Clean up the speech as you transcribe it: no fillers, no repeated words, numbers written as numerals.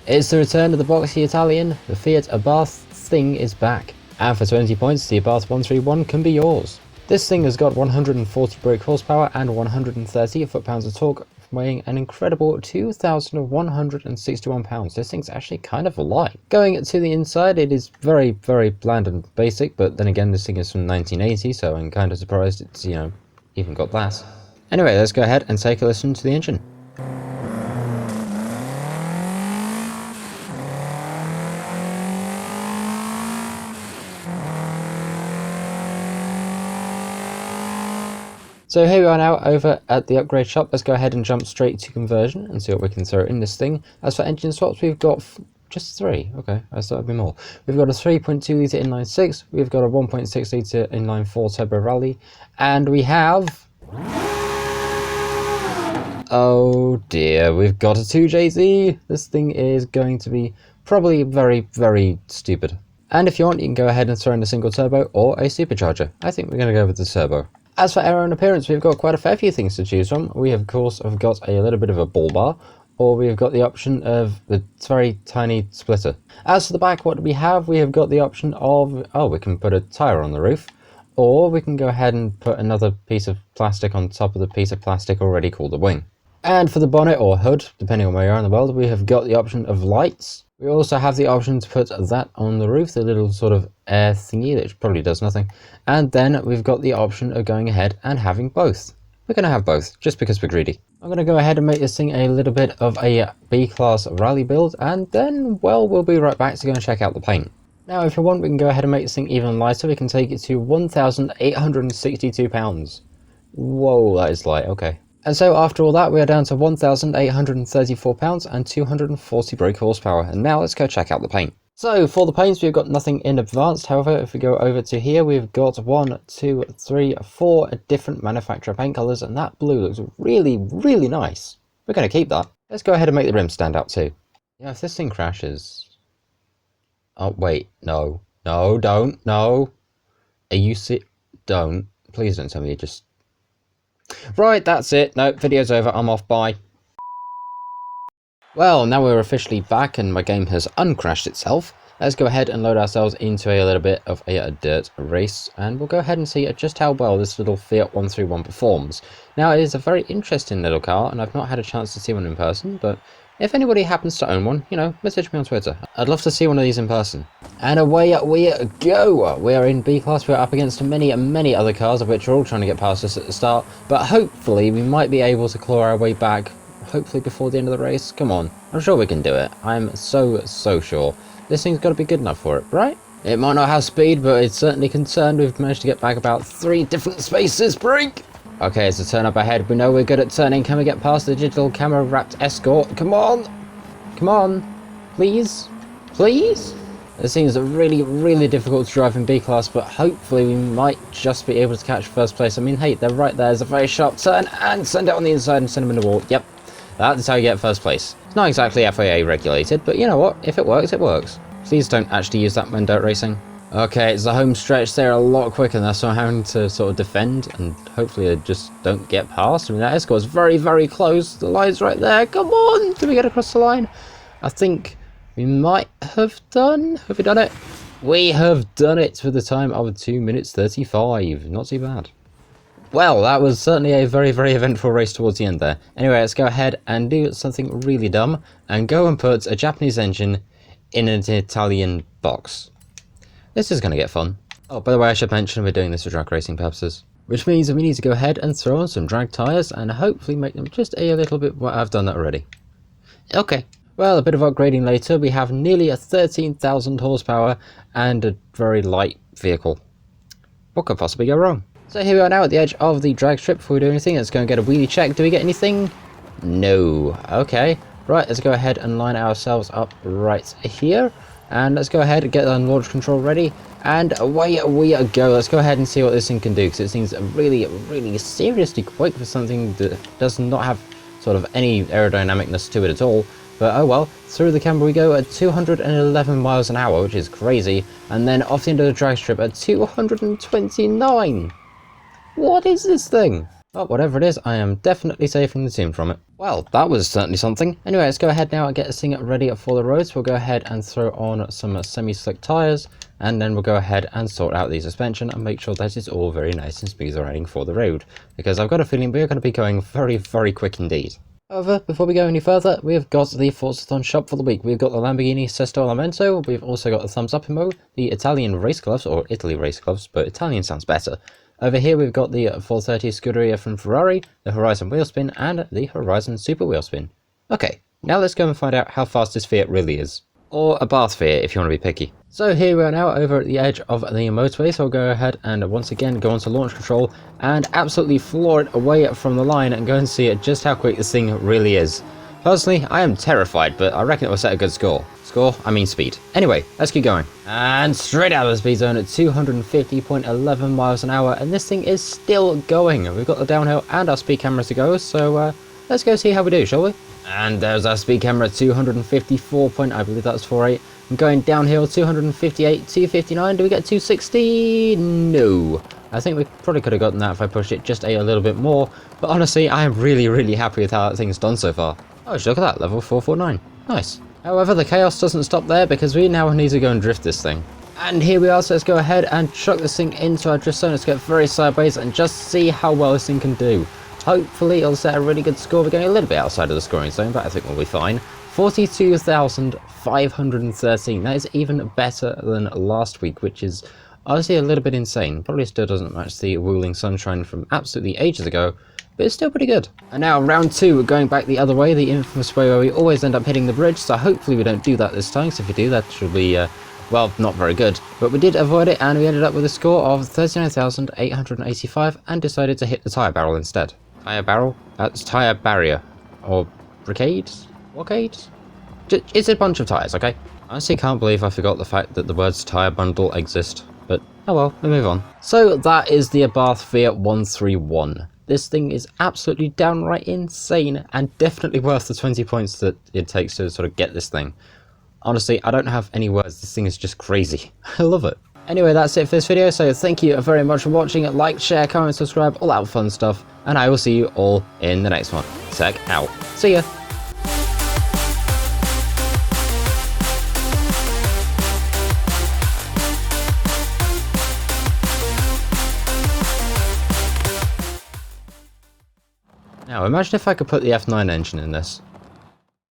It's the return of the boxy Italian. The Fiat Abarth thing is back. And for 20 points, the Abarth 131 can be yours. This thing has got 140 brake horsepower and 130 foot-pounds of torque, weighing an incredible 2,161 pounds. This thing's actually kind of light. Going to the inside, it is very, very bland and basic, but then again, this thing is from 1980, so I'm kind of surprised it's, even got that. Anyway, let's go ahead and take a listen to the engine. So here we are now over at the upgrade shop. Let's go ahead and jump straight to conversion and see what we can throw in this thing. As for engine swaps, we've got just 3. Okay, I thought it'd be more. We've got a 3.2 litre inline 6, we've got a 1.6 litre inline 4 turbo rally, and we have... oh dear, we've got a 2JZ. This thing is going to be probably very, very stupid. And if you want, you can go ahead and throw in a single turbo or a supercharger. I think we're going to go with the turbo. As for aero and appearance, we've got quite a fair few things to choose from. We of course have got a little bit of a bull bar, or we've got the option of the very tiny splitter. As for the back, what do we have? We have got the option of, we can put a tyre on the roof, or we can go ahead and put another piece of plastic on top of the piece of plastic already called a wing. And for the bonnet or hood, depending on where you are in the world, we have got the option of lights. We also have the option to put that on the roof, the little sort of air thingy that probably does nothing. And then we've got the option of going ahead and having both. We're going to have both, just because we're greedy. I'm going to go ahead and make this thing a little bit of a B-class rally build, and then, well, we'll be right back to go and check out the paint. Now, if you want, we can go ahead and make this thing even lighter. We can take it to 1,862 pounds. Whoa, that is light, okay. And so after all that, we are down to 1,834 pounds and 240 brake horsepower. And now let's go check out the paint. So for the paints, we've got nothing in advanced. However, if we go over to here, we've got 1, 2, 3, 4 different manufacturer paint colors, and that blue looks really, really nice. We're going to keep that. Let's go ahead and make the rims stand out too. Yeah, if this thing crashes... oh, wait, no. No, don't, no. Are you don't. Please don't tell me you just... right, that's it. No, video's over. I'm off. Bye. Well, now we're officially back and my game has uncrashed itself. Let's go ahead and load ourselves into a little bit of a dirt race, and we'll go ahead and see just how well this little Fiat 131 performs. Now, it is a very interesting little car, and I've not had a chance to see one in person, but if anybody happens to own one, message me on Twitter. I'd love to see one of these in person. And away we go! We are in B-Class, we're up against many other cars, of which are all trying to get past us at the start, but hopefully we might be able to claw our way back, hopefully before the end of the race. Come on, I'm sure we can do it. I'm so sure. This thing's got to be good enough for it, right? It might not have speed, but it's certainly concerned. We've managed to get back about 3 different spaces. Brake! Okay, it's a turn up ahead. We know we're good at turning. Can we get past the digital camera wrapped escort? Come on! Come on! Please? Please? This thing is really difficult to drive in B-Class, but hopefully we might just be able to catch first place. I mean, hey, they're right there. There's a very sharp turn, and send it on the inside and send them in the wall. Yep, that's how you get first place. It's not exactly FIA regulated, but you know what? If it works, it works. Please don't actually use that when dirt racing. Okay, it's the home stretch. They're a lot quicker than us, so I'm having to sort of defend, and hopefully they just don't get past. I mean, that escort's very close. The line's right there. Come on! Did we get across the line? I think we might have done. Have we done it? We have done it with the time of 2 minutes 35. Not too bad. Well, that was certainly a very eventful race towards the end there. Anyway, let's go ahead and do something really dumb and go and put a Japanese engine in an Italian box. This is going to get fun. Oh, by the way, I should mention we're doing this for drag racing purposes. Which means that we need to go ahead and throw on some drag tyres and hopefully make them just a little bit... well, I've done that already. Okay. Well, a bit of upgrading later. We have nearly a 13,000 horsepower and a very light vehicle. What could possibly go wrong? So here we are now at the edge of the drag strip. Before we do anything, let's go and get a wheelie check. Do we get anything? No. Okay. Right, let's go ahead and line ourselves up right here. And let's go ahead and get the launch control ready. And away we go. Let's go ahead and see what this thing can do, because it seems really seriously quick for something that does not have sort of any aerodynamicness to it at all. But oh well, through the camber we go at 211 miles an hour, which is crazy. And then off the end of the drag strip at 229. What is this thing? But whatever it is, I am definitely saving the team from it. Well, that was certainly something. Anyway, let's go ahead now and get this thing ready for the roads. We'll go ahead and throw on some semi-slick tyres, and then we'll go ahead and sort out the suspension and make sure that it's all very nice and smooth riding for the road, because I've got a feeling we're going to be going very, very quick indeed. However, before we go any further, we have got the Forza shop for the week. We've got the Lamborghini Sesto Elemento, we've also got the Thumbs Up Emo, the Italian race gloves, or Italy race gloves, but Italian sounds better. Over here we've got the 430 Scuderia from Ferrari, the Horizon wheel spin, and the Horizon Super wheel spin. Okay, now let's go and find out how fast this Fiat really is. Or Abarth Fiat if you want to be picky. So here we are now over at the edge of the motorway, so I'll go ahead and once again go onto launch control and absolutely floor it away from the line and go and see just how quick this thing really is. Personally, I am terrified, but I reckon it will set a good score. I mean speed. Anyway, let's keep going. And straight out of the speed zone at 250.11 miles an hour, and this thing is still going. We've got the downhill and our speed camera to go, so let's go see how we do, shall we? And there's our speed camera at 254 I believe that's 48. I'm going downhill 258, 259. Do we get 260? No. I think we probably could have gotten that if I pushed it just a little bit more, but honestly, I am really, really happy with how that thing's done so far. Oh, look at that, level 449. Nice. However, the chaos doesn't stop there because we now need to go and drift this thing. And here we are, so let's go ahead and chuck this thing into our drift zone. Let's get very sideways and just see how well this thing can do. Hopefully it'll set a really good score. We're going a little bit outside of the scoring zone, but I think we'll be fine. 42,513. That is even better than last week, which is honestly a little bit insane. Probably still doesn't match the Wooling Sunshine from absolutely ages ago, but it's still pretty good. And now round 2, we're going back the other way, the infamous way where we always end up hitting the bridge, so hopefully we don't do that this time, so if we do, that should be, well, not very good. But we did avoid it, and we ended up with a score of 39,885, and decided to hit the tyre barrel instead. Tyre barrel? That's tyre barrier. Or brigade? Blockade? It's a bunch of tyres, okay? I honestly can't believe I forgot the fact that the words tyre bundle exist, but oh well, we move on. So that is the Abarth Fiat 131. This thing is absolutely downright insane and definitely worth the 20 points that it takes to sort of get this thing. Honestly, I don't have any words. This thing is just crazy. I love it. Anyway, that's it for this video, so thank you very much for watching. Like, share, comment, subscribe, all that fun stuff, and I will see you all in the next one. Tech out. See ya. Now imagine if I could put the F9 engine in this.